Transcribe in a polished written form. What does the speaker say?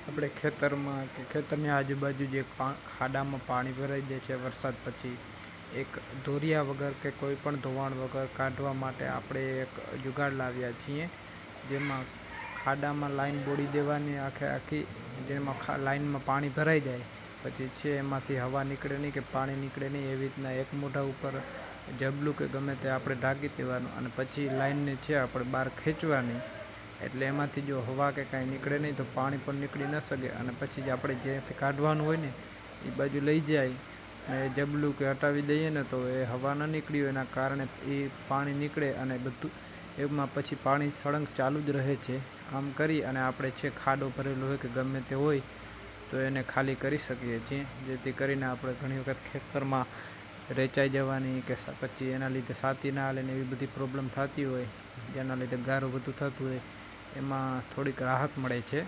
આપણે ખેતરમાં કે ખેતરની આજુબાજુ જે ખાડામાં પાણી ભરાઈ જાય છે વરસાદ પછી, એક ધોરિયા વગર કે કોઈ પણ ધોવાણ વગર કાઢવા માટે આપણે એક જુગાડ લાવ્યા છીએ, જેમાં ખાડામાં લાઈન બોળી દેવાની આખે આખી, જેમાં લાઈનમાં પાણી ભરાઈ જાય પછી છે એમાંથી હવા નીકળે નહીં કે પાણી નીકળે નહીં, એવી રીતના એક મોઢા ઉપર જબલું કે ગમે તે આપણે ઢાંકી દેવાનું અને પછી લાઈનને છે આપણે બહાર ખેંચવાની. એટલે એમાંથી જો હવા કે કાંઈ નીકળે નહીં તો પાણી પણ નીકળી ન શકે અને પછી જ આપણે જ્યાંથી કાઢવાનું હોય ને એ બાજુ લઈ જાય અને જબલું કે હટાવી દઈએ ને તો એ હવા ન નીકળી હોય એના કારણે એ પાણી નીકળે અને બધું એમાં પછી પાણી સળંગ ચાલુ જ રહે છે. આમ કરી અને આપણે છે ખાડો ભરેલો હોય કે ગમે તે હોય તો એને ખાલી કરી શકીએ છીએ, જેથી કરીને આપણે ઘણી વખત ખેતરમાં રેચાઈ જવાની કે પછી એના લીધે સાતી ના હાલે ને એવી બધી પ્રોબ્લેમ થતી હોય, જેના લીધે ગારું બધું થતું હોય, એમાં થોડીક રાહત મળે છે.